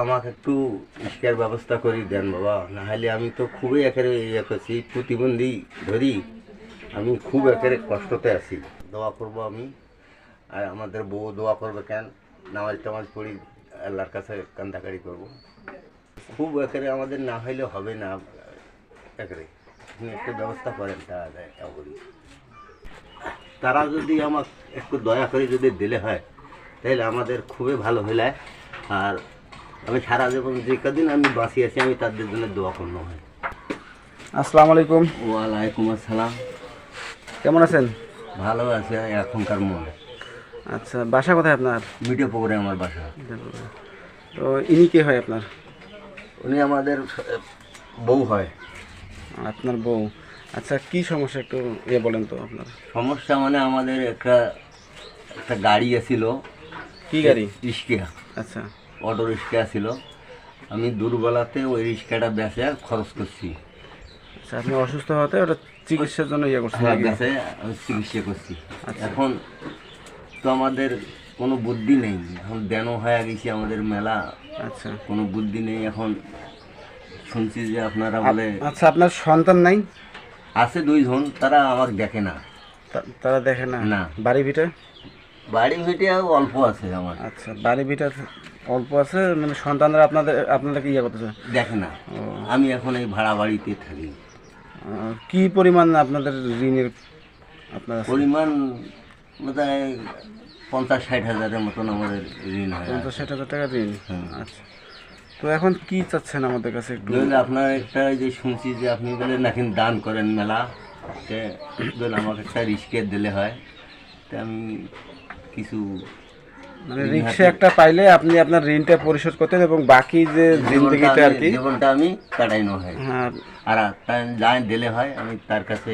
আমাকে একটু রিক্সার ব্যবস্থা করে দেন বাবা, না হলে আমি তো খুবই একেবারে ইয়ে করছি, প্রতিবন্ধী ধরি, আমি খুব একেবারে কষ্টতে আছি। দোয়া করবো আমি, আর আমাদের বউ দোয়া করবে, কেন নামাজ টামাজ পড়ি, আল্লাহর কাছে কান্দাকারি করবো। খুব একেবারে আমাদের না হইলে হবে না, একেবারে আপনি একটা ব্যবস্থা করেন, তা করি। তারা যদি আমার একটু দয়া করে যদি দিলে হয় তাহলে আমাদের খুবই ভালো হইলে। আর আমি সারা জীবন যে কদিন আমি বাঁচি আছি আমি তাদের জন্য দোয়া করবো। হয়। আসসালামু আলাইকুম। ওয়ালাইকুম আসসালাম। কেমন আছেন? ভালো আছে এখনকার মনে। আচ্ছা, বাসা কোথায় আপনার? মিডিয়া পুকুরে আমার বাসা। তো ইনি কে হয় আপনার? উনি আমাদের বউ হয়। আপনার বউ। আচ্ছা, কি সমস্যা একটু বলেন তো আপনার। সমস্যা মানে আমাদের একটা গাড়ি আছিল। কি গাড়ি? রিক্সা। আচ্ছা, অটো রিক্সা ছিল। আমি দুর্বলাতে ওই রিক্সাটা বেচে খরচ করছি। আচ্ছা, আপনি অসুস্থ হতে ওটা চিকিৎসার জন্য করছেন? হ্যাঁ, বেচে আমি চিকিৎসা করছি। এখন তো আমাদের কোনো বুদ্ধি নেই, এখন দেনও হয়ে গেছি আমাদের মেলা। আচ্ছা, কোনো বুদ্ধি নেই। এখন শুনছি যে আপনারা বলে। আচ্ছা, আপনার সন্তান নাই? আছে 2 জন, তারা আমার দেখে না। তারা দেখে না? না। বাড়ি ভিটে? বাড়ি ভিটে অল্প আছে আমার। আচ্ছা, বাড়ি ভিটে অল্প আছে, মানে সন্তানরা আপনাদেরকে করতেছে? দেখে না। আমি এখন এই ভাড়া বাড়িতে থাকি। কি পরিমাণ আপনাদের ঋণের আপনার আছে? পরিমাণ বোধহয় 50-60 হাজারের মতন আমাদের ঋণ হয়। 50-60 হাজার টাকা ঋণ? হুম। আচ্ছা, তো এখন কি চাচ্ছেন আমাদের কাছে একটু? আপনার একটা যে শুনছি যে আপনি বলেন নাকি দান করেন মেলা, আমাকে একটা রিস্কের দিলে হয়, তা আমি কিছু মানে রিক্সা একটা পাইলে আপনি আপনার ঋণটা পরিশোধ করতেন এবং বাকি যে জিন্দগিটা আর কি জীবনটা আমি কাটাইনো হয়। হ্যাঁ, আর তাই যা দিলে হয় আমি তার কাছে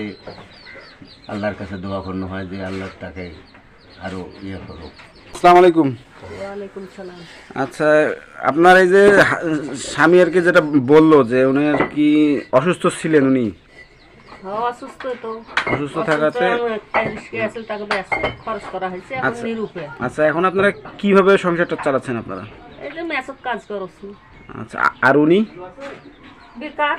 আল্লাহর কাছে দোয়া করতে হয় যে আল্লাহ তাকে আরো ইয়ে করো। আসসালামু আলাইকুম। ওয়ালাইকুম সালাম। আচ্ছা, আপনার এই যে স্বামী আর কি যেটা বললো যে উনি আর কি অসুস্থ ছিলেন, উনি অসুস্থ তো অসুস্থ থাকাতে খরচ করা হয়েছে, এখন নিরূপে। আচ্ছা, এখন আপনারা কিভাবে সংসারটা চালাচ্ছেন আপনারা? এই যে মেসব কাজ করছি। আচ্ছা, আর উনি? বেকার।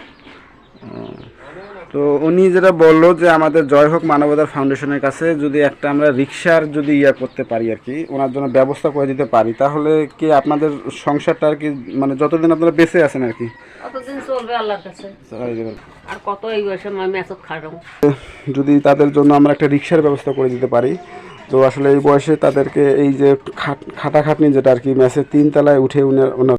তো উনি যেটা বললো যে আমাদের জয় হোক মানবতার ফাউন্ডেশনের কাছে যদি একটা আমরা রিক্সার যদি করতে পারি আর কি, ওনার জন্য ব্যবস্থা করে দিতে পারি, তাহলে কি আপনাদের সংসারটা আর কি মানে যতদিন আপনারা বেঁচে আছেন আর কি কতদিন চলবে আল্লাহর কাছে, আর কত এই বয়সে মেসব খাটাবো। যদি তাদের জন্য আমরা একটা রিক্সার ব্যবস্থা করে দিতে পারি, তো আসলে এই বয়সে তাদেরকে এই যে খাটাখাটনি যেটা আর কি ম্যাচের 3 তলায় উঠে ওনার